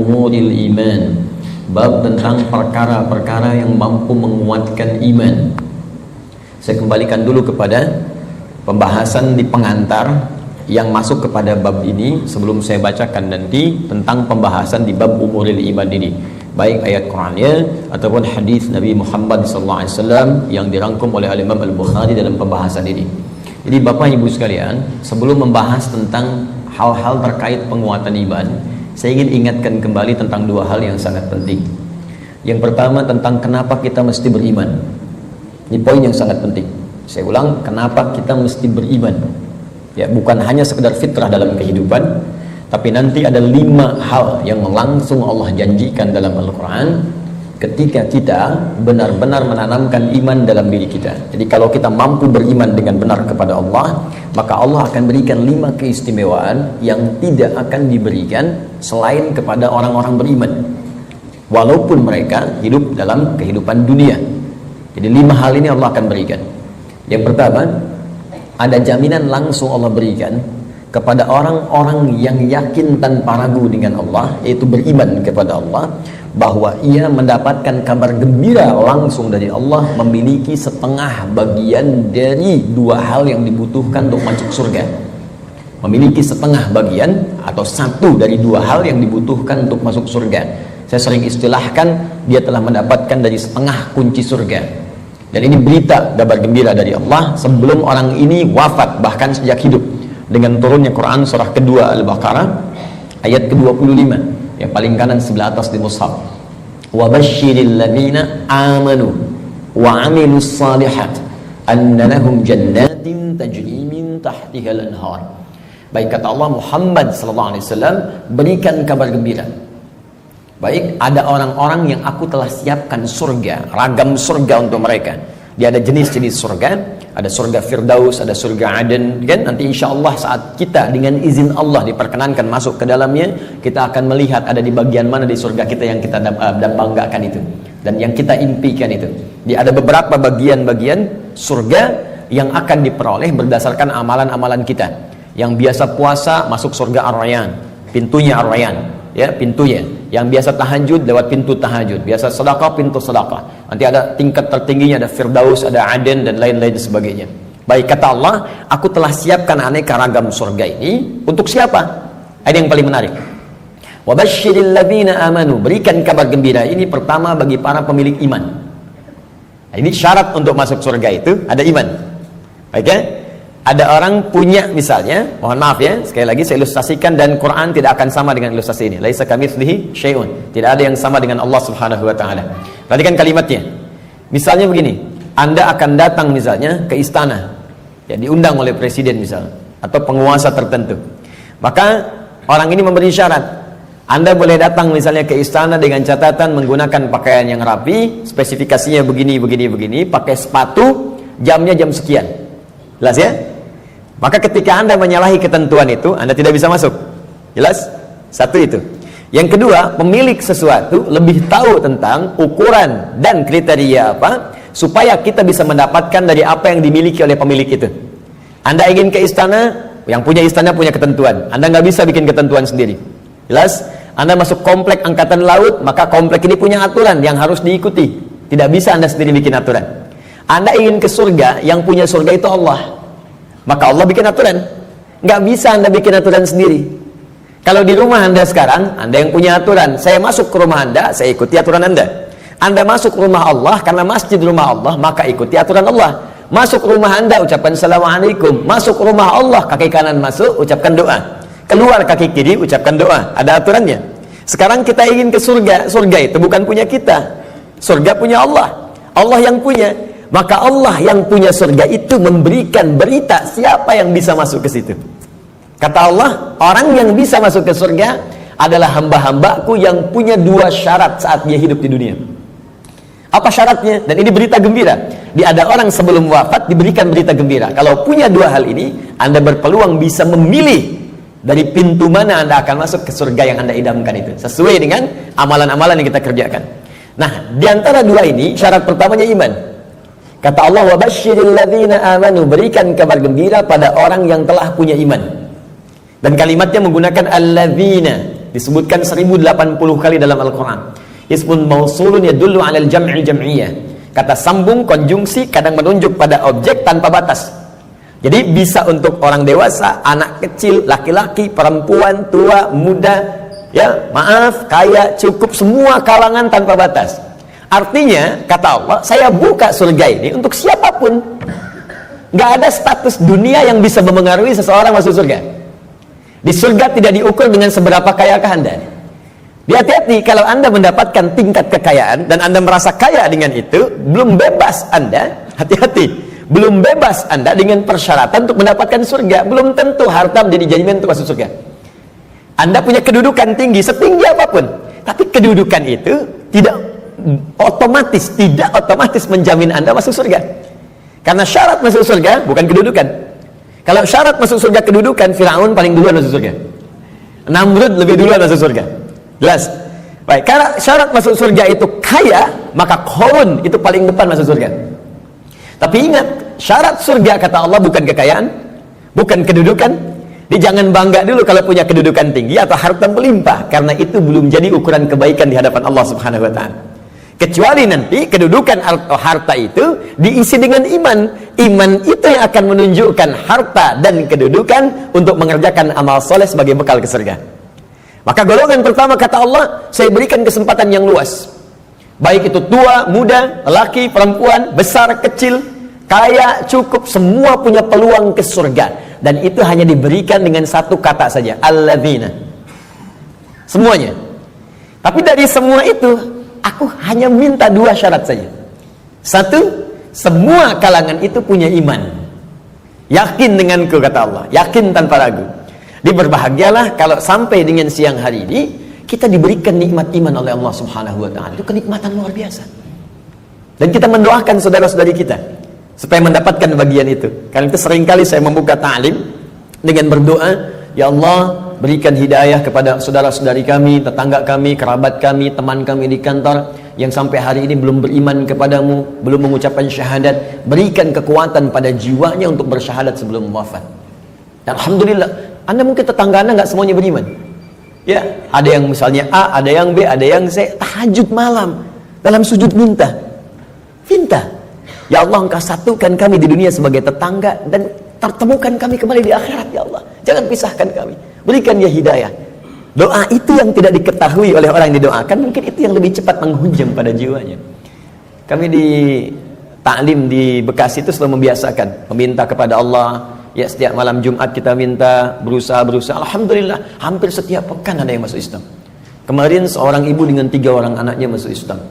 umuril iman, bab tentang perkara-perkara yang mampu menguatkan iman. Saya kembalikan dulu kepada pembahasan di pengantar yang masuk kepada bab ini sebelum saya bacakan nanti tentang pembahasan di bab umuril iman ini, baik ayat Qur'annya ataupun hadis Nabi Muhammad SAW yang dirangkum oleh Imam Al-Bukhari dalam pembahasan ini. Jadi Bapak Ibu sekalian, sebelum membahas tentang hal-hal terkait penguatan iman, saya ingin ingatkan kembali tentang dua hal yang sangat penting. Yang pertama tentang kenapa kita mesti beriman. Ini poin yang sangat penting. Saya ulang, kenapa kita mesti beriman. Ya, bukan hanya sekedar fitrah dalam kehidupan, tapi nanti ada 5 hal yang langsung Allah janjikan dalam Al-Quran ketika kita benar-benar menanamkan iman dalam diri kita. Jadi kalau kita mampu beriman dengan benar kepada Allah, maka Allah akan berikan 5 keistimewaan yang tidak akan diberikan selain kepada orang-orang beriman, walaupun mereka hidup dalam kehidupan dunia. Jadi 5 hal ini Allah akan berikan. Yang pertama, ada jaminan langsung Allah berikan kepada orang-orang yang yakin tanpa ragu dengan Allah, yaitu beriman kepada Allah, bahwa ia mendapatkan kabar gembira langsung dari Allah, memiliki setengah bagian dari 2 hal yang dibutuhkan untuk masuk surga. Memiliki setengah bagian atau 1 dari 2 hal yang dibutuhkan untuk masuk surga. Saya sering istilahkan, dia telah mendapatkan dari setengah kunci surga. Dan ini berita kabar gembira dari Allah sebelum orang ini wafat, bahkan sejak hidup, dengan turunnya Quran surah kedua Al-Baqarah ayat ke-25 yang paling kanan sebelah atas di mushaf. Wa basyiril ladzina amanu wa 'amilus shalihat anna lahum jannatin tajri min tahtihal anhar. Baik, kata Allah, Muhammad sallallahu alaihi wasallam, berikan kabar gembira. Baik, ada orang-orang yang aku telah siapkan surga, ragam surga untuk mereka. Dia ada jenis-jenis surga, ada surga Firdaus, ada surga Aden, kan? Nanti insya Allah saat kita dengan izin Allah diperkenankan masuk ke dalamnya, kita akan melihat ada di bagian mana di surga kita yang kita banggakan itu, dan yang kita impikan itu. Dia ada beberapa bagian-bagian surga yang akan diperoleh berdasarkan amalan-amalan kita. Yang biasa puasa masuk surga Ar-Rayyan, pintunya Ar-Rayyan. Ya, pintunya. Yang biasa tahajud lewat pintu tahajud, biasa sedekah pintu sedekah. Nanti ada tingkat tertingginya, ada Firdaus, ada Aden, dan lain-lain sebagainya. Baik, kata Allah, aku telah siapkan aneka ragam surga ini untuk siapa? Ada yang paling menarik. Wa basyiril ladzina amanu, berikan kabar gembira ini pertama bagi para pemilik iman. Nah, ini syarat untuk masuk surga itu ada iman. Baik ya? Ada orang punya, misalnya, mohon maaf ya, sekali lagi saya ilustrasikan, dan Quran tidak akan sama dengan ilustrasi ini. Laisa kamitslihi syai'un. Tidak ada yang sama dengan Allah Subhanahu wa taala. Perhatikan kalimatnya. Misalnya begini, Anda akan datang misalnya ke istana, ya, diundang oleh presiden misalnya, atau penguasa tertentu. Maka orang ini memberi syarat. Anda boleh datang misalnya ke istana dengan catatan menggunakan pakaian yang rapi, spesifikasinya begini, pakai sepatu, jamnya jam sekian. Jelas ya? Maka ketika Anda menyalahi ketentuan itu, Anda tidak bisa masuk. Jelas? Satu itu. Yang kedua, pemilik sesuatu lebih tahu tentang ukuran dan kriteria apa, supaya kita bisa mendapatkan dari apa yang dimiliki oleh pemilik itu. Anda ingin ke istana, yang punya istana punya ketentuan. Anda nggak bisa bikin ketentuan sendiri. Jelas? Anda masuk komplek angkatan laut, maka komplek ini punya aturan yang harus diikuti. Tidak bisa Anda sendiri bikin aturan. Anda ingin ke surga, yang punya surga itu Allah. Maka Allah bikin aturan. Nggak bisa Anda bikin aturan sendiri. Kalau di rumah Anda sekarang, Anda yang punya aturan. Saya masuk ke rumah Anda, saya ikuti aturan Anda. Anda masuk ke rumah Allah, karena masjid rumah Allah, maka ikuti aturan Allah. Masuk ke rumah Anda, ucapkan Assalamualaikum. Masuk ke rumah Allah, kaki kanan masuk, ucapkan doa. Keluar kaki kiri, ucapkan doa. Ada aturannya. Sekarang kita ingin ke surga. Surga itu bukan punya kita. Surga punya Allah. Allah yang punya. Maka Allah yang punya surga itu memberikan berita siapa yang bisa masuk ke situ. Kata Allah, orang yang bisa masuk ke surga adalah hamba-hambaku yang punya 2 syarat saat dia hidup di dunia. Apa syaratnya? Dan ini berita gembira. Ada orang sebelum wafat diberikan berita gembira. Kalau punya 2 hal ini, Anda berpeluang bisa memilih dari pintu mana Anda akan masuk ke surga yang Anda idamkan itu, sesuai dengan amalan-amalan yang kita kerjakan. Nah, di antara 2 ini, syarat pertamanya iman. Kata Allah, wa basyiril ladzina amanu, berikan kabar gembira pada orang yang telah punya iman. Dan kalimatnya menggunakan alladzina. disebutkan 1080 kali dalam Al-Quran. Ismun mausulun yadullu 'alal jam'il jam'iyah. Kata sambung konjungsi kadang menunjuk pada objek tanpa batas. Jadi bisa untuk orang dewasa, anak kecil, laki-laki, perempuan, tua, muda, ya, maaf, kaya, cukup, semua kalangan tanpa batas. Artinya, kata Allah, saya buka surga ini untuk siapapun. Nggak ada status dunia yang bisa memengaruhi seseorang masuk surga. Di surga tidak diukur dengan seberapa kayakah Anda. Hati-hati kalau Anda mendapatkan tingkat kekayaan dan Anda merasa kaya dengan itu, belum bebas Anda, hati-hati. Belum bebas Anda dengan persyaratan untuk mendapatkan surga. Belum tentu harta menjadi jaminan untuk masuk surga. Anda punya kedudukan tinggi, setinggi apapun, tapi kedudukan itu tidak otomatis menjamin Anda masuk surga. Karena syarat masuk surga bukan kedudukan. Kalau syarat masuk surga kedudukan, Firaun paling duluan masuk surga. Namrud lebih duluan masuk surga. Jelas? Baik, karena syarat masuk surga itu kaya, maka Qarun itu paling depan masuk surga. Tapi ingat, syarat surga kata Allah bukan kekayaan, bukan kedudukan. Jadi jangan bangga dulu kalau punya kedudukan tinggi atau harta melimpah, karena itu belum jadi ukuran kebaikan di hadapan Allah Subhanahu wa taala. Kecuali nanti kedudukan atau harta itu diisi dengan iman. Iman itu yang akan menunjukkan harta dan kedudukan untuk mengerjakan amal soleh sebagai bekal ke surga. Maka golongan pertama kata Allah, saya berikan kesempatan yang luas. Baik itu tua, muda, laki, perempuan, besar, kecil, kaya, cukup, semua punya peluang ke surga. Dan itu hanya diberikan dengan satu kata saja, alladzina. Semuanya. Tapi dari semua itu, aku hanya minta dua syarat saja. Satu, semua kalangan itu punya iman. Yakin denganku kata Allah, yakin tanpa ragu. Berbahagialah kalau sampai dengan siang hari ini kita diberikan nikmat iman oleh Allah Subhanahu wa taala. Itu kenikmatan luar biasa. Dan kita mendoakan saudara-saudari kita supaya mendapatkan bagian itu. Karena itu seringkali saya membuka ta'lim dengan berdoa, ya Allah, berikan hidayah kepada saudara-saudari kami, tetangga kami, kerabat kami, teman kami di kantor yang sampai hari ini belum beriman kepadamu, belum mengucapkan syahadat. Berikan kekuatan pada jiwanya untuk bersyahadat sebelum wafat. Dan alhamdulillah, Anda mungkin tetangga Anda nggak semuanya beriman. Ya, ada yang misalnya A, ada yang B, ada yang C, tahajud malam dalam sujud minta. Ya Allah, Engkau satukan kami di dunia sebagai tetangga dan pertemukan kami kembali di akhirat ya Allah. Jangan pisahkan kami. Berikan dia hidayah. Doa itu yang tidak diketahui oleh orang yang didoakan, mungkin itu yang lebih cepat menghujam pada jiwanya. Kami di taklim di Bekasi itu selalu membiasakan meminta kepada Allah. Ya, setiap malam Jumat kita minta, berusaha. Alhamdulillah, hampir setiap pekan ada yang masuk Islam. Kemarin seorang ibu dengan 3 orang anaknya masuk Islam.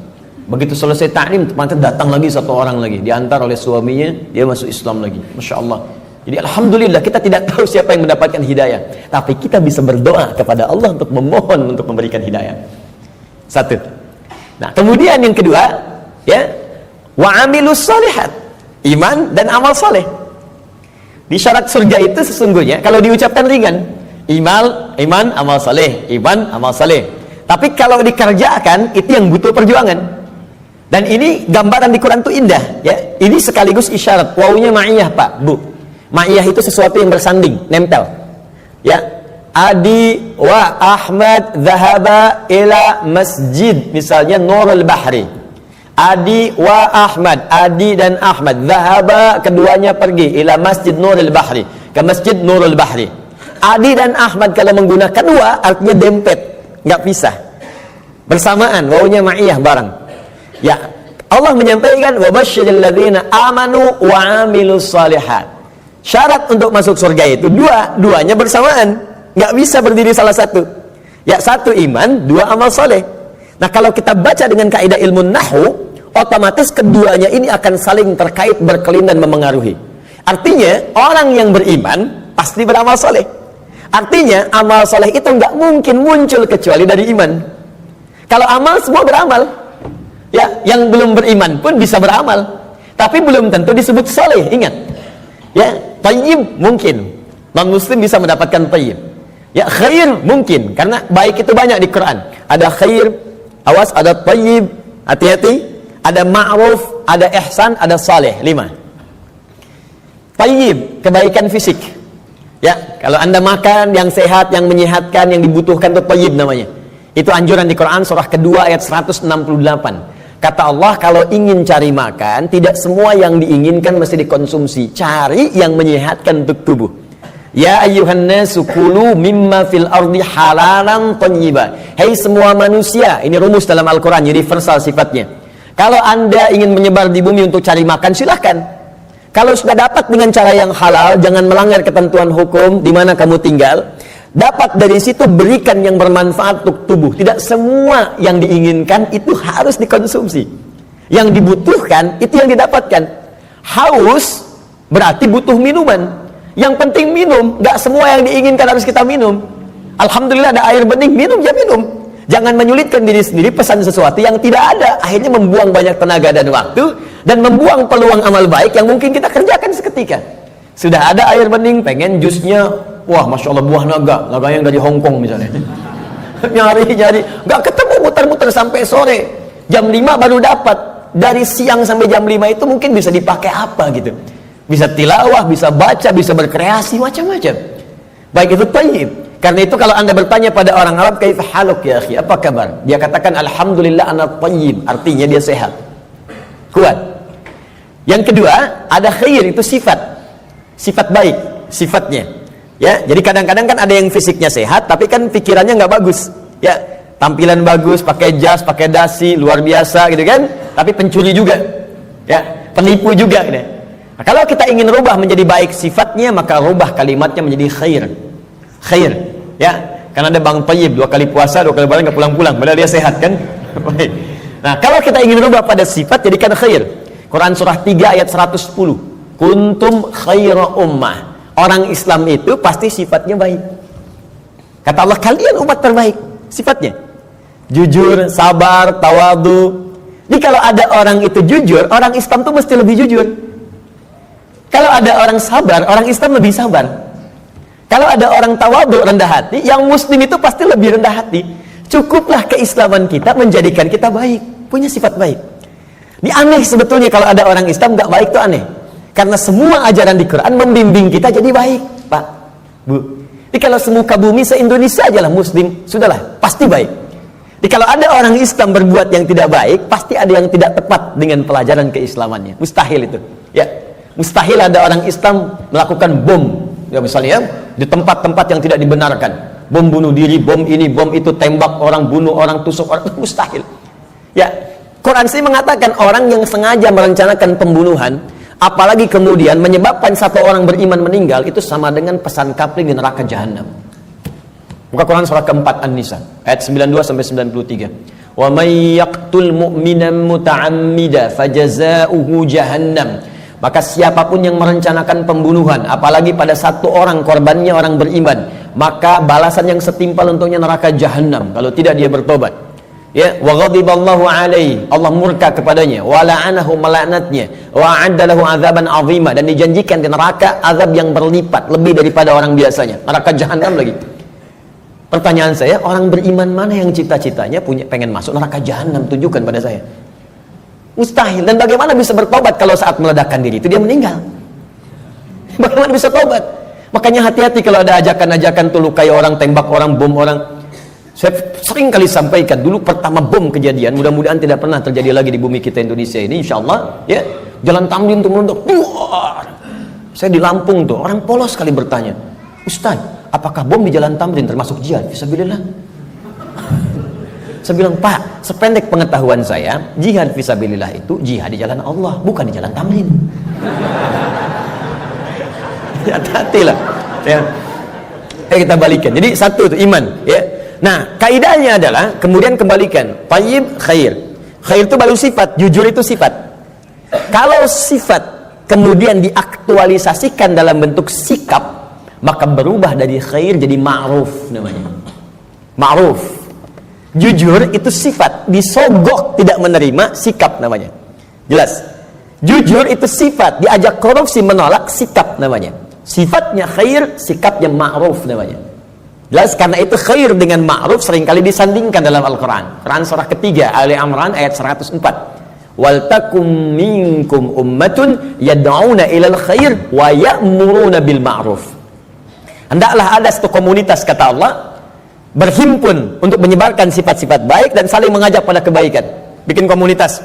Begitu selesai taklim, ternyata datang lagi 1 orang lagi, diantar oleh suaminya, dia masuk Islam lagi. Masya Allah. Jadi alhamdulillah, kita tidak tahu siapa yang mendapatkan hidayah, tapi kita bisa berdoa kepada Allah untuk memohon untuk memberikan hidayah. Satu. Nah, kemudian yang kedua, ya, wa amilus shalihat, iman dan amal saleh. Di syarat surga itu sesungguhnya kalau diucapkan ringan, iman, amal saleh, iman, amal saleh. Tapi kalau dikerjakan itu yang butuh perjuangan. Dan ini gambaran di Quran itu indah, ya. Ini sekaligus isyarat. Wawunya ma'iyah, Pak, Bu. Ma'iyah itu sesuatu yang bersanding, nempel. Ya. Adi wa Ahmad dhahaba ila masjid, misalnya Nurul Bahri. Adi wa Ahmad, Adi dan Ahmad, dhahaba, keduanya pergi ila Masjid Nurul Bahri, ke Masjid Nurul Bahri. Adi dan Ahmad kalau menggunakan wa artinya dempet, nggak pisah. Bersamaan, wawunya ma'iyah bareng. Ya, Allah menyampaikan wa basyiril ladzina amanu wa amilus shalihat. Syarat untuk masuk surga itu duanya bersamaan, nggak bisa berdiri salah satu. Ya, 1 iman, 2 amal soleh. Nah, kalau kita baca dengan kaidah ilmu nahwu, otomatis keduanya ini akan saling terkait, berkelin dan memengaruhi. Artinya orang yang beriman pasti beramal soleh. Artinya amal soleh itu nggak mungkin muncul kecuali dari iman. Kalau amal semua beramal. Ya, yang belum beriman pun bisa beramal, tapi belum tentu disebut soleh. Ingat, ya, tayyib mungkin non muslim bisa mendapatkan tayyib. Ya, khair mungkin karena baik itu banyak di Quran. Ada khair, awas, ada tayyib, hati-hati. Ada ma'ruf, ada ihsan, ada saleh. 5. Tayyib, kebaikan fisik. Ya, kalau Anda makan yang sehat, yang menyehatkan, yang dibutuhkan itu thayyib namanya. Itu anjuran di Quran surah kedua ayat 168. Kata Allah, kalau ingin cari makan, tidak semua yang diinginkan mesti dikonsumsi. Cari yang menyehatkan untuk tubuh. Ya ayyuhan nasu kulu mimma fil ardi halalan thayyiba. Hei semua manusia, ini rumus dalam Al-Quran, universal sifatnya. Kalau Anda ingin menyebar di bumi untuk cari makan, silahkan. Kalau sudah dapat dengan cara yang halal, jangan melanggar ketentuan hukum di mana kamu tinggal. Dapat dari situ, berikan yang bermanfaat untuk tubuh. Tidak semua yang diinginkan itu harus dikonsumsi. Yang dibutuhkan itu yang didapatkan. Haus berarti butuh minuman. Yang penting minum. Gak semua yang diinginkan harus kita minum. Alhamdulillah ada air bening, minum ya minum. Jangan menyulitkan diri sendiri pesan sesuatu yang tidak ada. Akhirnya membuang banyak tenaga dan waktu, dan membuang peluang amal baik yang mungkin kita kerjakan seketika. Sudah ada air bening, pengen jusnya, wah Masya Allah buah naga yang dari Hongkong misalnya. nyari, gak ketemu, muter-muter sampai sore. Jam 5 baru dapat. Dari siang sampai jam 5 itu mungkin bisa dipakai apa gitu. Bisa tilawah, bisa baca, bisa berkreasi, macam-macam. Baik itu thayyib. Karena itu kalau Anda bertanya pada orang Arab, kaifa haluk ya akhi, apa kabar? Dia katakan alhamdulillah ana thayyib, artinya dia sehat. Kuat. Yang kedua, ada khair, itu sifat. Sifat baik, sifatnya. Ya, jadi kadang-kadang kan ada yang fisiknya sehat tapi kan pikirannya nggak bagus. Ya, tampilan bagus, pakai jas, pakai dasi, luar biasa gitu kan, tapi pencuri juga. Ya, penipu juga gitu. Nah, kalau kita ingin rubah menjadi baik sifatnya, maka rubah kalimatnya menjadi khair. Khair, ya, karena ada bang thayyib 2 kali puasa 2 kali lebaran nggak pulang-pulang, padahal dia sehat kan. Nah, kalau kita ingin rubah pada sifat, jadikan khair. Quran surah 3 ayat 110. Kuntum khaira ummah. Orang Islam itu pasti sifatnya baik. Kata Allah, kalian umat terbaik. Sifatnya jujur, sabar, tawadu. Jadi kalau ada orang itu jujur, orang Islam itu mesti lebih jujur. Kalau ada orang sabar, orang Islam lebih sabar. Kalau ada orang tawadhu, rendah hati, yang muslim itu pasti lebih rendah hati. Cukuplah keislaman kita menjadikan kita baik, punya sifat baik. Ini aneh sebetulnya kalau ada orang Islam nggak baik, itu aneh. Karena semua ajaran di Quran membimbing kita jadi baik, Pak, Bu. Jadi kalau semuka bumi se-Indonesia aja lah muslim, sudahlah, pasti baik. Jadi kalau ada orang Islam berbuat yang tidak baik, pasti ada yang tidak tepat dengan pelajaran keislamannya. Mustahil itu. Ya, mustahil ada orang Islam melakukan bom. Ya misalnya di tempat-tempat yang tidak dibenarkan, bom bunuh diri, bom ini, bom itu, tembak orang, bunuh orang, tusuk orang, mustahil. Ya, Quran sih mengatakan orang yang sengaja merencanakan pembunuhan, apalagi kemudian menyebabkan satu orang beriman meninggal, itu sama dengan pesan kapling di neraka jahanam. Buka Quran surah keempat An-Nisa ayat 92 sampai 93. Wa may yaqtul mu'minan muta'ammida fajaza'uhu jahannam. Maka siapapun yang merencanakan pembunuhan, apalagi pada satu orang, korbannya orang beriman, maka balasan yang setimpal untuknya neraka jahanam kalau tidak dia bertobat. Ya, wa ghadiballahu alaihi, Allah murka kepadanya, wa la'anahu, melaknatnya, wa a'adda lahu azaban 'azima, dan dijanjikan di neraka azab yang berlipat lebih daripada orang biasanya, neraka jahanam lagi. Pertanyaan saya, orang beriman mana yang cita-citanya pengen masuk neraka jahanam? Tunjukkan pada saya. Mustahil. Dan bagaimana bisa bertobat kalau saat meledakkan diri itu dia meninggal? Bagaimana bisa tobat? Makanya hati-hati kalau ada ajakan-ajakan tuh lukai orang, tembak orang, bom orang. Saya sering kali sampaikan, dulu pertama bom kejadian, mudah-mudahan tidak pernah terjadi lagi di bumi kita Indonesia ini, insya Allah, ya, Jalan Tamrin tuh meluntuk. Saya di Lampung tuh, orang polos sekali bertanya, Ustaz, apakah bom di Jalan Tamrin termasuk jihad? Fisabilillah. Saya bilang, Pak, sependek pengetahuan saya, jihad fisabilillah itu jihad di jalan Allah, bukan di Jalan Tamrin. Hati-hatilah. Ya. Kita balikan. Jadi satu itu iman, ya. Nah, kaidahnya adalah kemudian kembalikan. Thayyib, khair. Khair itu baru sifat, jujur itu sifat. Kalau sifat kemudian diaktualisasikan dalam bentuk sikap, maka berubah dari khair jadi ma'ruf namanya. Ma'ruf. Jujur itu sifat, disogok tidak menerima, sikap namanya. Jelas? Jujur itu sifat, diajak korupsi menolak, sikap namanya. Sifatnya khair, sikapnya ma'ruf namanya. Jelas? Karena itu khair dengan ma'ruf seringkali disandingkan dalam Al-Quran. Quran surah ketiga Ali Imran ayat 104. Wal takum minkum ummatun yad'una ilal khair wa ya'muruna bil ma'ruf. Hendaklah ada satu komunitas, kata Allah, berhimpun untuk menyebarkan sifat-sifat baik dan saling mengajak pada kebaikan. Bikin komunitas,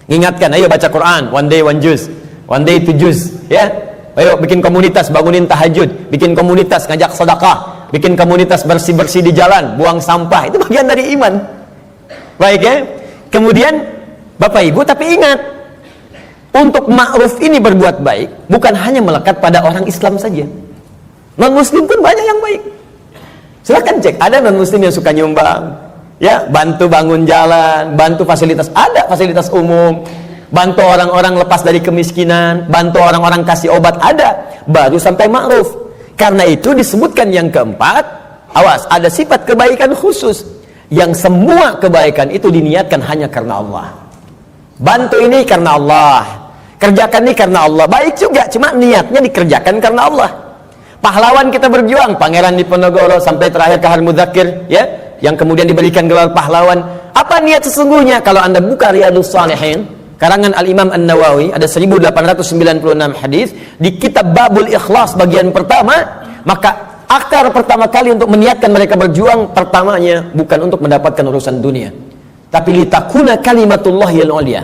ingatkan, ayo baca Quran, one day one juz, one day two juz, ya. Ayo bikin komunitas, bangunin tahajud, bikin komunitas ngajak sedekah, bikin komunitas bersih-bersih di jalan, buang sampah. Itu bagian dari iman. Baik ya. Kemudian Bapak Ibu, tapi ingat, untuk ma'ruf ini berbuat baik bukan hanya melekat pada orang Islam saja. Non-muslim pun banyak yang baik. Silahkan cek, ada non-muslim yang suka nyumbang, ya, bantu bangun jalan, bantu fasilitas, ada fasilitas umum, bantu orang-orang lepas dari kemiskinan, bantu orang-orang kasih obat, ada, baru sampai ma'ruf. Karena itu disebutkan yang keempat, awas, ada sifat kebaikan khusus yang semua kebaikan itu diniatkan hanya karena Allah. Bantu ini karena Allah, kerjakan ini karena Allah, baik juga, cuma niatnya dikerjakan karena Allah. Pahlawan kita berjuang, Pangeran Diponegoro sampai terakhir Kahar Mudzakkir, ya, yang kemudian diberikan gelar pahlawan. Apa niat sesungguhnya? Kalau Anda buka Riyadhus Shalihin karangan Al-Imam An-Nawawi, ada 1896 hadis di kitab Babul Ikhlas bagian pertama, maka akar pertama kali untuk meniatkan mereka berjuang, pertamanya bukan untuk mendapatkan urusan dunia, tapi litakuna kalimatullahi al-ulya.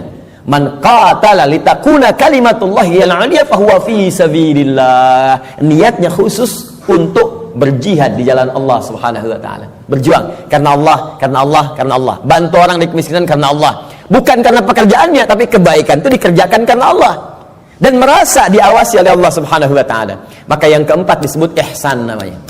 Man qatala litakuna kalimatullahi al-ulya fahuwa fi sabilillah. Niatnya khusus untuk berjihad di jalan Allah Subhanahu wa taala. Berjuang karena Allah, karena Allah, karena Allah. Bantu orang di kemiskinan karena Allah. Bukan karena pekerjaannya, tapi kebaikan itu dikerjakan karena Allah. Dan merasa diawasi oleh Allah Subhanahu wa taala. Maka yang keempat disebut ihsan namanya.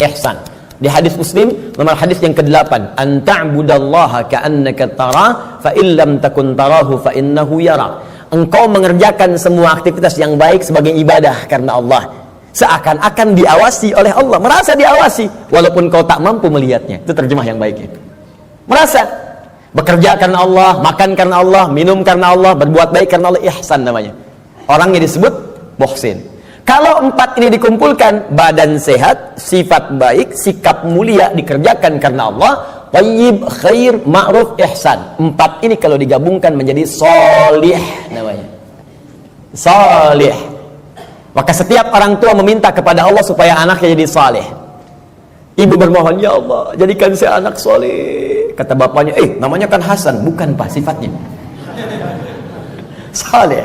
Ihsan. Di hadis Muslim nomor hadis yang ke-8, an ta'budallaha ka'annaka tarah fa illam takun tarahu fa innahu yara. Engkau mengerjakan semua aktivitas yang baik sebagai ibadah karena Allah, seakan-akan diawasi oleh Allah, merasa diawasi walaupun kau tak mampu melihatnya. Itu terjemah yang baik itu. Merasa bekerja karena Allah, makan karena Allah, minum karena Allah, berbuat baik karena Allah, ihsan namanya. Orangnya disebut muhsin. Kalau empat ini dikumpulkan, badan sehat, sifat baik, sikap mulia, dikerjakan karena Allah, thayyib, khair, ma'ruf, ihsan. Empat ini kalau digabungkan menjadi sholih namanya. Sholih. Maka setiap orang tua meminta kepada Allah supaya anaknya jadi saleh. Ibu bermohon, ya Allah, jadikan saya anak soleh. Kata bapaknya, namanya kan Hasan. Bukan Pak, sifatnya saleh.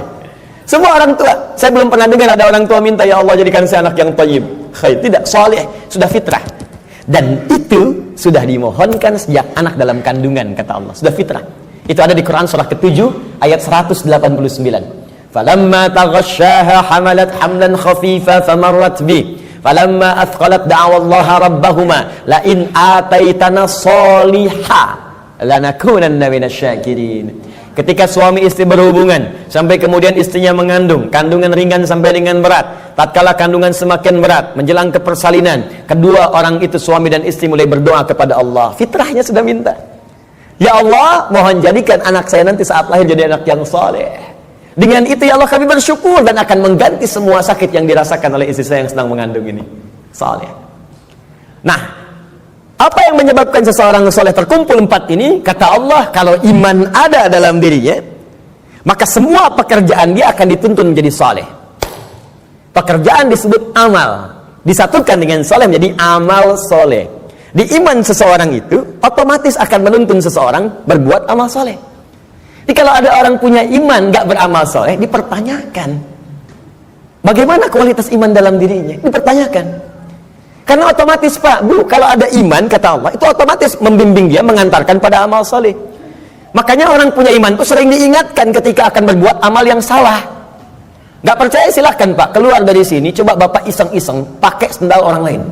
Semua orang tua, saya belum pernah dengar ada orang tua minta, ya Allah jadikan saya anak yang thayyib, khair. Tidak, saleh, sudah fitrah. Dan itu sudah dimohonkan sejak anak dalam kandungan, kata Allah. Sudah fitrah. Itu ada di Quran surah ke-7 ayat 189. Falamma taghasyaha hamalat hamlan khafifa famarrat bi. Falamma athqalat da'awallaha rabbahuma la in ataitana sholiha lanakunanna minasyakirin. Ketika suami istri berhubungan sampai kemudian istrinya mengandung, kandungan ringan sampai dengan berat, tatkala kandungan semakin berat menjelang ke persalinan, kedua orang itu suami dan istri mulai berdoa kepada Allah. Fitrahnya sudah minta, ya Allah, mohon jadikan anak saya nanti saat lahir jadi anak yang saleh. Dengan itu ya Allah kami bersyukur dan akan mengganti semua sakit yang dirasakan oleh istri saya yang sedang mengandung ini. Saleh. Nah, apa yang menyebabkan seseorang soleh terkumpul empat ini? Kata Allah, kalau iman ada dalam dirinya, maka semua pekerjaan dia akan dituntun menjadi soleh. Pekerjaan disebut amal, disatukan dengan soleh menjadi amal soleh. Di iman seseorang itu otomatis akan menuntun seseorang berbuat amal soleh. Jadi kalau ada orang punya iman gak beramal soleh, dipertanyakan bagaimana kualitas iman dalam dirinya, dipertanyakan. Karena otomatis Pak, Bu, kalau ada iman, kata Allah, itu otomatis membimbing dia, mengantarkan pada amal soleh. Makanya orang punya iman itu sering diingatkan ketika akan berbuat amal yang salah. Gak percaya silahkan Pak, keluar dari sini, coba Bapak iseng-iseng pakai sendal orang lain.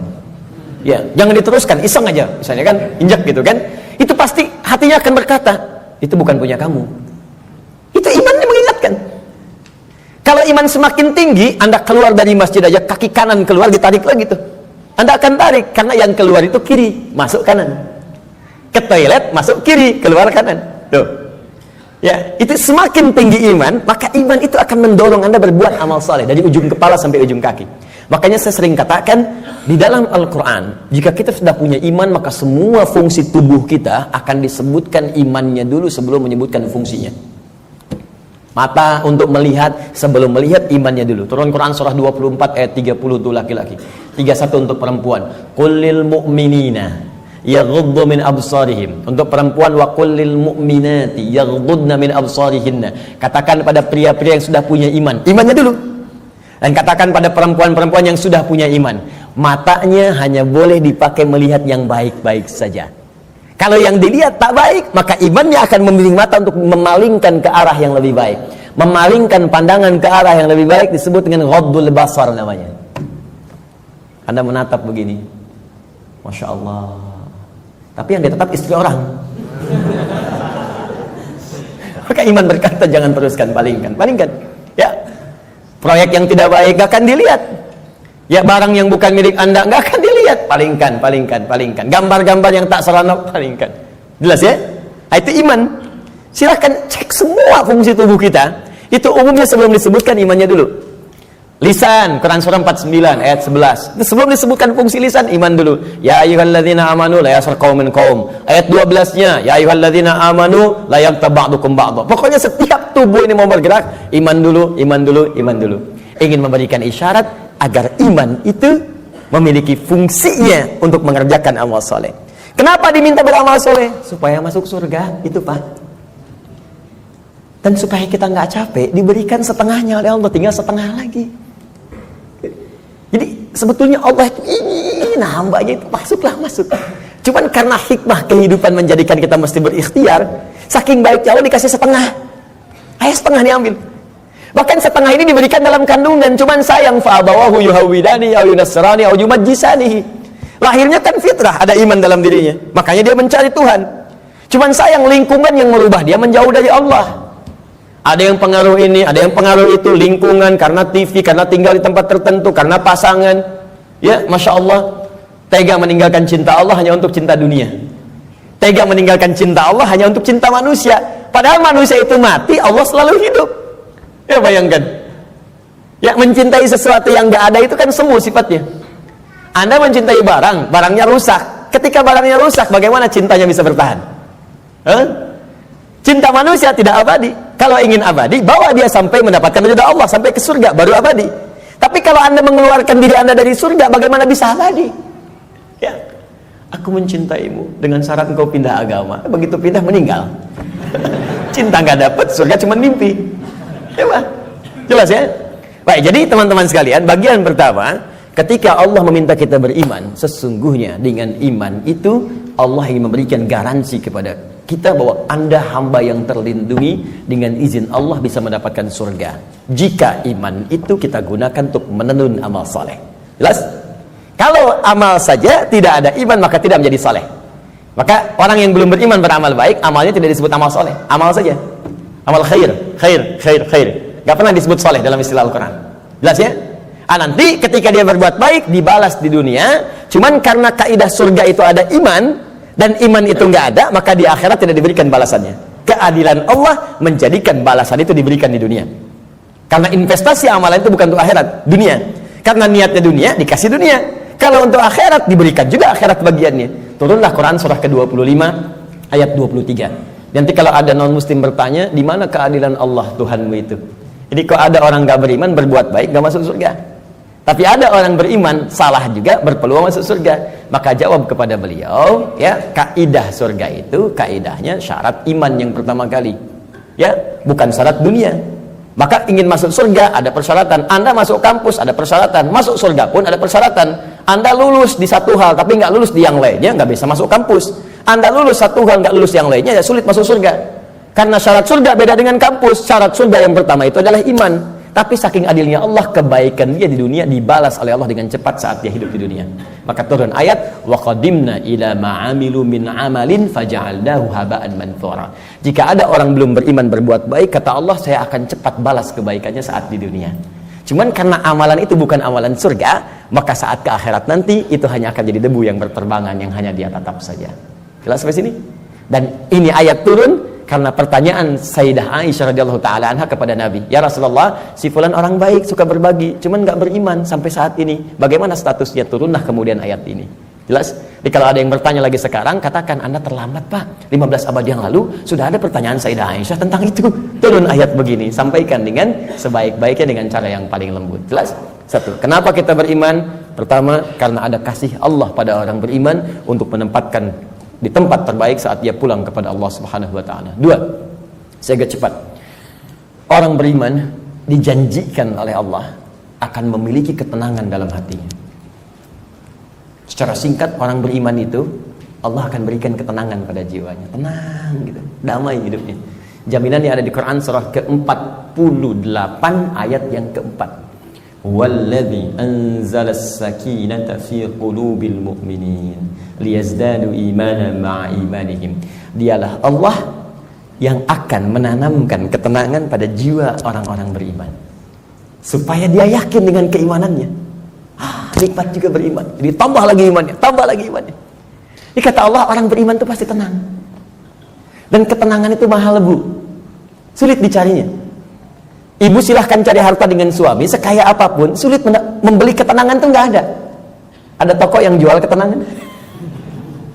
Ya, jangan diteruskan, iseng aja, misalnya kan, injak gitu kan. Itu pasti hatinya akan berkata, itu bukan punya kamu. Itu imannya mengingatkan. Kalau iman semakin tinggi, Anda keluar dari masjid aja, kaki kanan keluar, ditarik lagi tuh. Anda akan tarik, karena yang keluar itu kiri, masuk kanan. Ke toilet, masuk kiri, keluar kanan. Tuh. Ya, itu semakin tinggi iman, maka iman itu akan mendorong Anda berbuat amal saleh dari ujung kepala sampai ujung kaki. Makanya saya sering katakan, di dalam Al-Quran, jika kita sudah punya iman, maka semua fungsi tubuh kita akan disebutkan imannya dulu sebelum menyebutkan fungsinya. Mata untuk melihat, sebelum melihat imannya dulu. Turun Quran surah 24 ayat 30 untuk laki-laki, 31 untuk perempuan. Qulil mu'minina yaghuddu min absarihim. Untuk perempuan, wa qulil mu'minati yaghuddna min absarihinna. Katakan pada pria-pria yang sudah punya iman, imannya dulu. Dan katakan pada perempuan-perempuan yang sudah punya iman, matanya hanya boleh dipakai melihat yang baik-baik saja. Kalau yang dilihat tak baik, maka imannya akan membimbing mata untuk memalingkan ke arah yang lebih baik. Memalingkan pandangan ke arah yang lebih baik disebut dengan ghaddul basar namanya. Anda menatap begini, Masya Allah, tapi yang ditatap istri orang. Maka iman berkata jangan teruskan, palingkan. Ya, proyek yang tidak baik gak akan dilihat. Ya, barang yang bukan milik Anda nggak akan dilihat, palingkan. Gambar-gambar yang tak seronok, palingkan. Jelas ya? Nah, itu iman. Silahkan cek semua fungsi tubuh kita. Itu umumnya sebelum disebutkan imannya dulu. Lisan, Quran surah 49 ayat 11. Itu sebelum disebutkan fungsi lisan, iman dulu. Ya ayyuhalladzina amanu la yaskhar qaumin qaum. Ayat 12-nya, ya ayyuhalladzina amanu la yaghtab ba'dukum ba'dha. Pokoknya setiap tubuh ini mau bergerak, iman dulu. Ingin memberikan isyarat agar iman itu memiliki fungsinya untuk mengerjakan amal soleh. Kenapa diminta beramal soleh? Supaya masuk surga, itu Pak. Dan supaya kita nggak capek, diberikan setengahnya oleh Allah, tinggal setengah lagi. Jadi sebetulnya Allah itu ingin hambanya itu masuk. Cuman karena hikmah kehidupan menjadikan kita mesti berikhtiar, saking baiknya Allah dikasih setengah. Ayo setengah diambil. Bahkan setengah ini diberikan dalam kandungan. Cuman sayang, fa'abawahu yuhawidani au yunasrani au yumajjisani. Lahirnya kan fitrah, ada iman dalam dirinya, makanya dia mencari Tuhan. Cuman sayang, lingkungan yang merubah dia menjauh dari Allah. Ada yang pengaruh ini, ada yang pengaruh itu, lingkungan, karena TV, karena tinggal di tempat tertentu, karena pasangan. Ya, Masya Allah, tega meninggalkan cinta Allah hanya untuk cinta dunia. Tega meninggalkan cinta Allah hanya untuk cinta manusia. Padahal manusia itu mati, Allah selalu hidup. Ya, bayangkan. Ya, mencintai sesuatu yang gak ada itu kan semu sifatnya. Anda mencintai barang, barangnya rusak. Ketika barangnya rusak, bagaimana cintanya bisa bertahan? Cinta manusia tidak abadi. Kalau ingin abadi, bawa dia sampai mendapatkan ridha Allah, sampai ke surga, baru abadi. Tapi kalau Anda mengeluarkan diri Anda dari surga, bagaimana bisa abadi? Ya, aku mencintaimu dengan syarat engkau pindah agama. Begitu pindah, meninggal. Cinta gak dapat, surga cuma mimpi. Ya, Pak? Jelas ya? Baik, jadi teman-teman sekalian, bagian pertama, ketika Allah meminta kita beriman, sesungguhnya dengan iman itu Allah ingin memberikan garansi kepada kita bahwa Anda hamba yang terlindungi, dengan izin Allah bisa mendapatkan surga jika iman itu kita gunakan untuk menenun amal saleh. Jelas? Kalau amal saja tidak ada iman, maka tidak menjadi saleh. Maka orang yang belum beriman beramal baik, amalnya tidak disebut amal saleh, amal saja, amal khair. Gak pernah disebut saleh dalam istilah Al-Quran. Jelas ya? Nanti ketika dia berbuat baik dibalas di dunia. Cuman karena kaidah surga itu ada iman, dan iman itu nggak ada, maka di akhirat tidak diberikan balasannya. Keadilan Allah menjadikan balasan itu diberikan di dunia. Karena investasi amalan itu bukan untuk akhirat, dunia. Karena niatnya dunia, dikasih dunia. Kalau untuk akhirat, diberikan juga akhirat bagiannya. Turunlah Quran surah ke-25 ayat 23. Nanti kalau ada non muslim bertanya, di mana keadilan Allah Tuhanmu itu? Jadi kalau ada orang nggak beriman berbuat baik nggak masuk surga, tapi ada orang beriman salah juga berpeluang masuk surga. Maka jawab kepada beliau, ya, kaidah surga itu kaidahnya syarat iman yang pertama kali, ya, bukan syarat dunia. Maka ingin masuk surga ada persyaratan. Anda masuk kampus ada persyaratan, masuk surga pun ada persyaratan. Anda lulus di satu hal tapi nggak lulus di yang lainnya, nggak bisa masuk kampus. Anda lulus satu hal nggak lulus yang lainnya, ya sulit masuk surga. Karena syarat surga beda dengan kampus. Syarat surga yang pertama itu adalah iman. Tapi saking adilnya Allah, kebaikan dia di dunia dibalas oleh Allah dengan cepat saat dia hidup di dunia. Maka turun ayat, wa qadimna ila ma'amilu min amalin faja'alnahu haba'an manthura. Jika ada orang belum beriman berbuat baik, kata Allah, saya akan cepat balas kebaikannya saat di dunia. Cuman karena amalan itu bukan amalan surga, maka saat ke akhirat nanti itu hanya akan jadi debu yang berterbangan yang hanya dia tatap saja. Jelas sampai sini? Dan ini ayat turun karena pertanyaan Sayyidah Aisyah radhiyallahu taala anha kepada Nabi, ya Rasulullah, si fulan orang baik, suka berbagi, cuman nggak beriman sampai saat ini. Bagaimana statusnya? Turunlah kemudian ayat ini. Jelas? Jadi kalau ada yang bertanya lagi sekarang, katakan Anda terlambat Pak. 15 abad yang lalu sudah ada pertanyaan Sayyidah Aisyah tentang itu. Turun ayat begini, sampaikan dengan sebaik-baiknya dengan cara yang paling lembut. Jelas? Satu, kenapa kita beriman? Pertama, karena ada kasih Allah pada orang beriman untuk menempatkan di tempat terbaik saat dia pulang kepada Allah Subhanahu wa taala. Dua, saya agak cepat. Orang beriman dijanjikan oleh Allah akan memiliki ketenangan dalam hatinya. Secara singkat, orang beriman itu Allah akan berikan ketenangan pada jiwanya. Tenang gitu, damai hidupnya. Jaminan yang ada di Quran surah ke-48 ayat yang keempat. Walladzi anzalas sakinata fi qulubil mu'minin liyazdadu imanan ma'a imanihim. Dialah Allah yang akan menanamkan ketenangan pada jiwa orang-orang beriman supaya dia yakin dengan keimanannya. Nikmat juga beriman. Jadi tambah lagi imannya, tambah lagi imannya. Ini kata Allah, orang beriman itu pasti tenang. Dan ketenangan itu mahal, Bu. Sulit dicarinya. Ibu silahkan cari harta dengan suami sekaya apapun, sulit membeli ketenangan itu nggak ada. Ada toko yang jual ketenangan?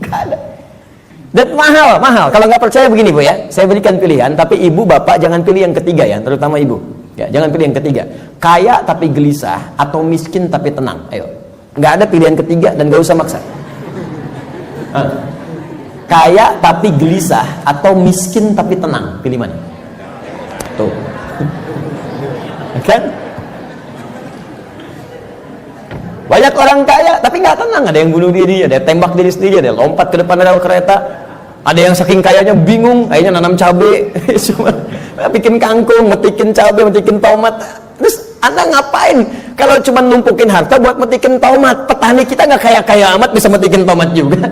Nggak ada. Dan mahal. Kalau nggak percaya begini, Bu ya, saya berikan pilihan, tapi ibu bapak jangan pilih yang ketiga ya, terutama ibu. Ya, jangan pilih yang ketiga. Kaya tapi gelisah atau miskin tapi tenang. Ayo. Nggak ada pilihan ketiga dan nggak usah maksa. Kaya tapi gelisah atau miskin tapi tenang, pilih mana? Tuh. Kan? Banyak orang kaya tapi nggak tenang, ada yang bunuh diri, ada yang tembak diri sendiri, ada yang lompat ke depan rel kereta, ada yang saking kayanya bingung, akhirnya nanam cabai, cuma bikin kangkung, metikin cabai, metikin tomat. Terus Anda ngapain kalau cuma numpukin harta buat metikin tomat? Petani kita nggak kaya-kaya amat bisa metikin tomat juga.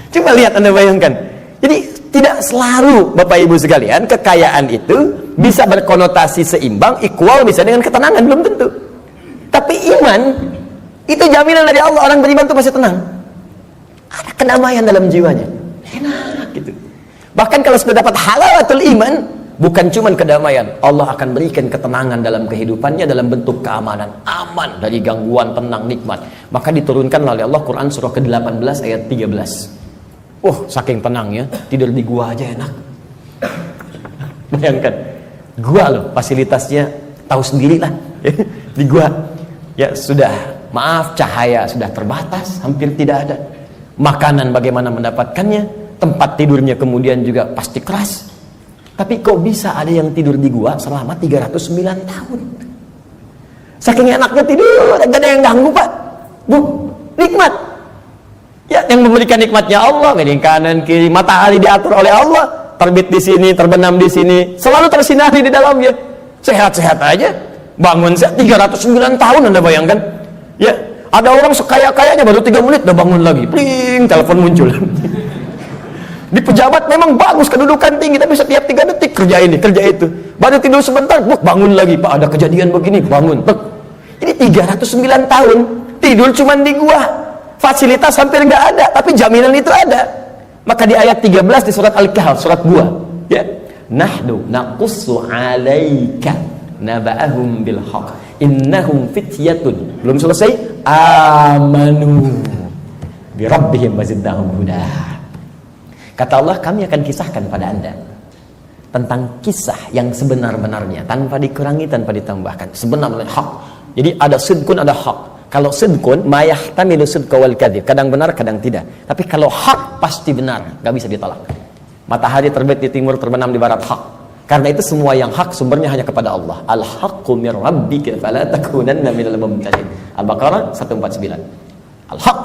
Coba lihat, Anda bayangkan. Jadi tidak selalu Bapak Ibu sekalian kekayaan itu bisa berkonotasi seimbang, equal bisa dengan ketenangan, belum tentu. Tapi iman itu jaminan dari Allah, orang beriman itu pasti tenang. Ada kedamaian dalam jiwanya. Enak gitu. Bahkan kalau sudah dapat halawatul iman, bukan cuma kedamaian, Allah akan berikan ketenangan dalam kehidupannya dalam bentuk keamanan, aman dari gangguan, tenang, nikmat. Maka diturunkan oleh Allah Quran surah ke-18 ayat 13. Saking tenangnya, tidur di gua aja enak. Bayangkan, gua loh, fasilitasnya tahu sendiri lah. Di gua, ya sudah, maaf, cahaya sudah terbatas, hampir tidak ada. Makanan bagaimana mendapatkannya, tempat tidurnya kemudian juga pasti keras. Tapi kok bisa ada yang tidur di gua selama 309 tahun? Saking enaknya tidur, gak ada yang ganggu, Pak. Bu, nikmat. Ya, yang memberikan nikmatnya Allah, miring kanan kiri, matahari diatur oleh Allah, terbit di sini, terbenam di sini, selalu tersinari di dalamnya. Sehat-sehat aja. Bangun 309 tahun, Anda bayangkan. Ya, ada orang sekaya-kayanya baru 3 menit udah bangun lagi. Pling, telepon muncul. Di pejabat memang bagus, kedudukan tinggi, tapi setiap 3 detik kerja ini, kerja itu. Baru tidur sebentar, bangun lagi. Pak, ada kejadian begini, bangun. Ini 309 tahun tidur cuman di gua. Fasilitas hampir nggak ada, tapi jaminan itu ada. Maka di ayat 13 di surat Al-Kahf, surat gua, ya, nahnu naqussu 'alaika naba'ahum bil haqq innahum fityatun, belum selesai, amanu bi rabbihim wazidnahum huda. Kata Allah, kami akan kisahkan pada Anda tentang kisah yang sebenar-benarnya, tanpa dikurangi, tanpa ditambahkan, sebenarnya hak. Jadi ada sidqun, ada hak. Kalau sidqun, mayahtamilu sidqa wal kadhib, kadang benar, kadang tidak. Tapi kalau hak pasti benar, nggak bisa ditolak. Matahari terbit di timur, terbenam di barat, hak. Karena itu semua yang hak sumbernya hanya kepada Allah. Al-haqqu mir rabbika fala takunanna minal mumtarin. Al-Baqarah 149. Al-haq.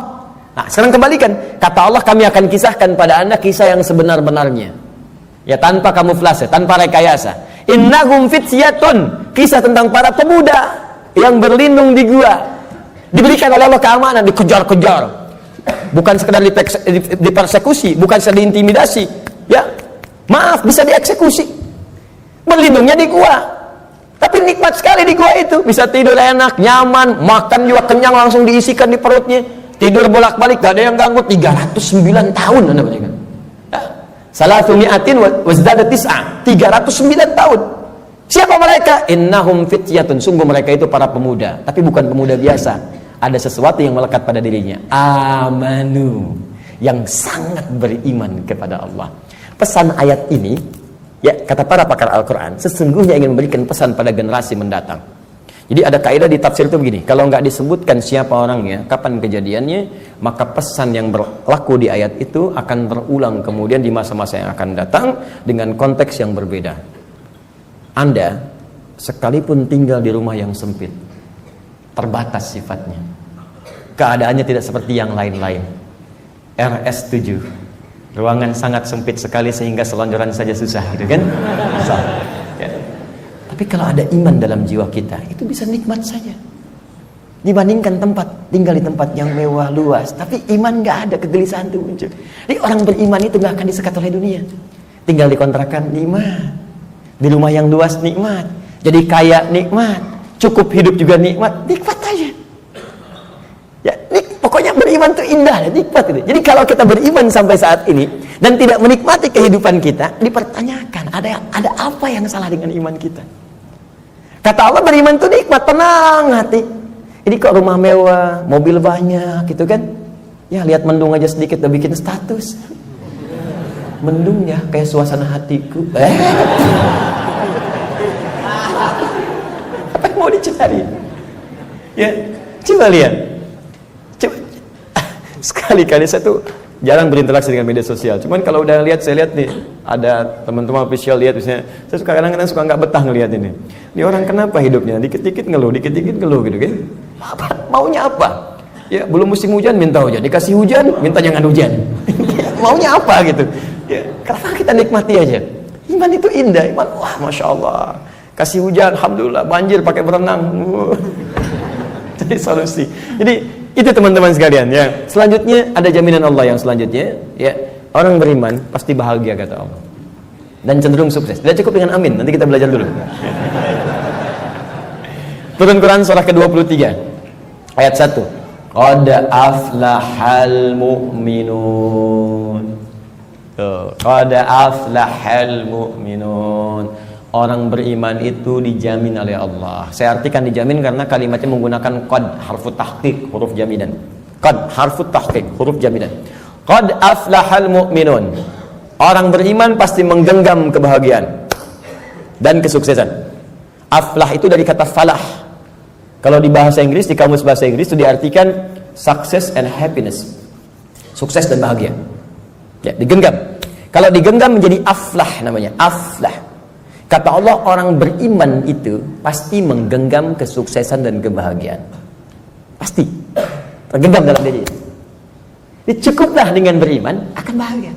Nah, sekarang kembalikan. Kata Allah, kami akan kisahkan pada Anda kisah yang sebenar-benarnya. Ya, tanpa kamuflase, tanpa rekayasa. Innahum fityatun, kisah tentang para pemuda yang berlindung di gua. Diberikan oleh Allah keamanan, dikejar-kejar, bukan sekedar dipersekusi, bukan sekedar diintimidasi, ya, maaf, bisa dieksekusi. Berlindungnya di gua, tapi nikmat sekali di gua itu, bisa tidur enak, nyaman, makan juga kenyang, langsung diisikan di perutnya, tidur bolak-balik, gak ada yang ganggu. 309 tahun, Anda bayangkan. Salatu mi'atin wazdada tis'a, 309 tahun. Siapa mereka? Innahum fityatun, sungguh mereka itu para pemuda, tapi bukan pemuda biasa. ada sesuatu yang melekat pada dirinya. Amanu, yang sangat beriman kepada Allah. Pesan ayat ini, ya, kata para pakar Al-Quran, sesungguhnya ingin memberikan pesan pada generasi mendatang. Jadi ada kaidah di tafsir itu begini, kalau nggak disebutkan siapa orangnya, kapan kejadiannya, maka pesan yang berlaku di ayat itu akan berulang kemudian di masa-masa yang akan datang dengan konteks yang berbeda. Anda sekalipun tinggal di rumah yang sempit, terbatas sifatnya, keadaannya tidak seperti yang lain-lain. RS7, ruangan sangat sempit sekali sehingga selonjoran saja susah, gitu kan? Susah. Ya. Tapi kalau ada iman dalam jiwa kita, itu bisa nikmat saja. Dibandingkan tinggal di tempat yang mewah luas, tapi iman nggak ada, kegelisahan itu muncul. Jadi orang beriman itu nggak akan disekat oleh dunia. Tinggal di kontrakan nikmat, di rumah yang luas nikmat, jadi kaya nikmat, cukup hidup juga nikmat aja. Ya, pokoknya beriman itu indah, nikmat itu. Jadi kalau kita beriman sampai saat ini dan tidak menikmati kehidupan kita, dipertanyakan ada apa yang salah dengan iman kita? Kata Allah, beriman itu nikmat, tenang hati. Ini kok rumah mewah, mobil banyak, gitu kan? Ya lihat mendung aja sedikit udah bikin status. Mendung ya, kayak suasana hatiku. Apa yang mau dicari? Ya, coba lihat. Sekali-kali saya tuh jarang berinteraksi dengan media sosial. Cuman kalau udah saya lihat nih, ada teman-teman official lihat misalnya, saya suka kadang-kadang suka nggak betah ngelihat ini. Ini orang kenapa hidupnya? Dikit-dikit ngeluh gitu kan? Maunya apa? Ya, belum musim hujan minta hujan, dikasih hujan minta jangan hujan. Maunya apa gitu? Ya, kenapa kita nikmati aja? Iman itu indah, iman, wah masya Allah. Kasih hujan, alhamdulillah, banjir pakai berenang. Jadi solusi. Jadi itu teman-teman sekalian ya. Selanjutnya ada jaminan Allah yang selanjutnya ya. Orang beriman pasti bahagia kata Allah. Dan cenderung sukses. Tidak cukup dengan amin. Nanti kita belajar dulu. Turun Quran surah ke-23 ayat 1. Qad aflahal mu'minun. Qad aflahal mu'minun. Orang beriman itu dijamin oleh Allah. Saya artikan dijamin karena kalimatnya menggunakan qad, harfu tahqiq, huruf jaminan. Qad, harfu tahqiq, huruf jaminan. Qad aflahal mu'minun. Orang beriman pasti menggenggam kebahagiaan dan kesuksesan. Aflah itu dari kata falah. Kalau di bahasa Inggris, di kamus bahasa Inggris itu diartikan success and happiness. Sukses dan bahagia. Ya, digenggam. Kalau digenggam menjadi aflah namanya, aflah. Kata Allah, orang beriman itu pasti menggenggam kesuksesan dan kebahagiaan. Pasti tergenggam dalam diri. Cukuplah dengan beriman akan bahagia.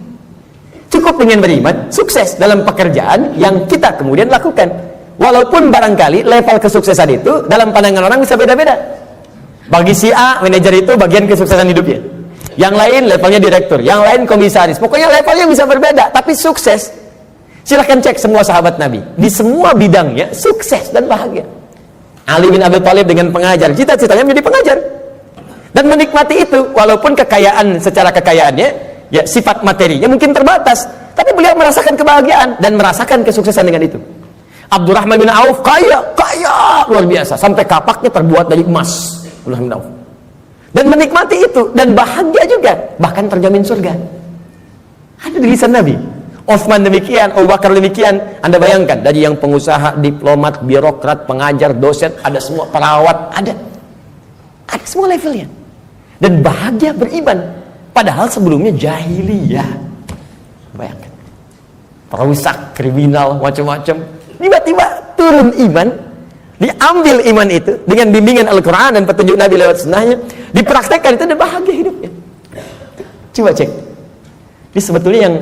Cukup dengan beriman sukses dalam pekerjaan yang kita kemudian lakukan. Walaupun barangkali level kesuksesan itu dalam pandangan orang bisa beda-beda. Bagi si A, manajer itu bagian kesuksesan hidupnya. Yang lain levelnya direktur, yang lain komisaris. Pokoknya levelnya bisa berbeda, tapi sukses. Silahkan cek semua sahabat Nabi. Di semua bidangnya sukses dan bahagia. Ali bin Abi Thalib dengan pengajar, cita-citanya menjadi pengajar. Dan menikmati itu, walaupun kekayaan secara kekayaannya, ya sifat materinya mungkin terbatas. Tapi beliau merasakan kebahagiaan dan merasakan kesuksesan dengan itu. Abdurrahman bin Auf kaya luar biasa. Sampai kapaknya terbuat dari emas. Abdurrahman bin Auf. Dan menikmati itu, dan bahagia juga. Bahkan terjamin surga. Ada di lisan Nabi. Utsman demikian, Abu Bakar demikian. Anda bayangkan, dari yang pengusaha, diplomat, birokrat, pengajar, dosen, ada semua, perawat, ada semua levelnya. Dan bahagia beriman, padahal sebelumnya jahiliyah. Bayangkan, perusak, kriminal, macam-macam. Tiba-tiba turun iman, diambil iman itu dengan bimbingan Al-Quran dan petunjuk Nabi lewat sunnahnya, dipraktekkan itu, dan bahagia hidupnya. Coba cek. Jadi sebetulnya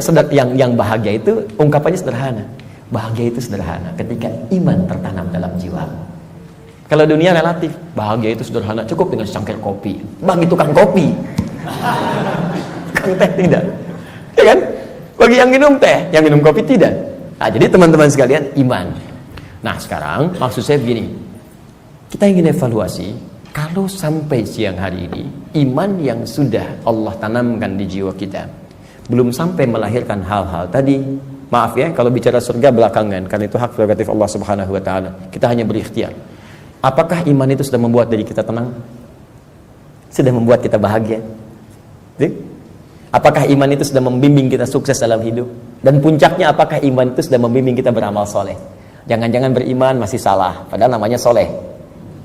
yang bahagia itu ungkapannya sederhana. Bahagia itu sederhana ketika iman tertanam dalam jiwa. Kalau dunia relatif, bahagia itu sederhana, cukup dengan secangkir kopi. Bagi tukang kopi, tukang teh tidak, ya kan? Bagi yang minum teh, yang minum kopi tidak. Nah, jadi teman-teman sekalian, iman. Nah sekarang maksud saya begini, kita ingin evaluasi. Kalau sampai siang hari ini, iman yang sudah Allah tanamkan di jiwa kita belum sampai melahirkan hal-hal tadi, maaf ya, kalau bicara surga belakangan, karena itu hak prerogatif Allah Subhanahu wa taala. Kita hanya berikhtiar. Apakah iman itu sudah membuat diri kita tenang? sudah membuat kita bahagia? Apakah iman itu sudah membimbing kita sukses dalam hidup? Dan puncaknya, apakah iman itu sudah membimbing kita beramal soleh? Jangan-jangan beriman masih salah, padahal namanya soleh,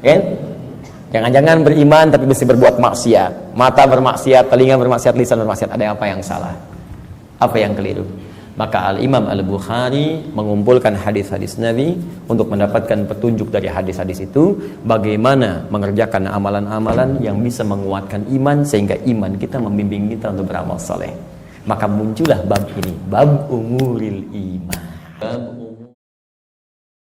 kan? Jangan-jangan beriman tapi mesti berbuat maksiat, mata bermaksiat, telinga bermaksiat, lisan bermaksiat. Ada apa yang salah? Apa yang keliru? Maka Al-Imam Al-Bukhari mengumpulkan hadis-hadis Nabi untuk mendapatkan petunjuk dari hadis-hadis itu, bagaimana mengerjakan amalan-amalan yang bisa menguatkan iman sehingga iman kita membimbing kita untuk beramal soleh. Maka muncullah bab ini, bab umuril iman. Bab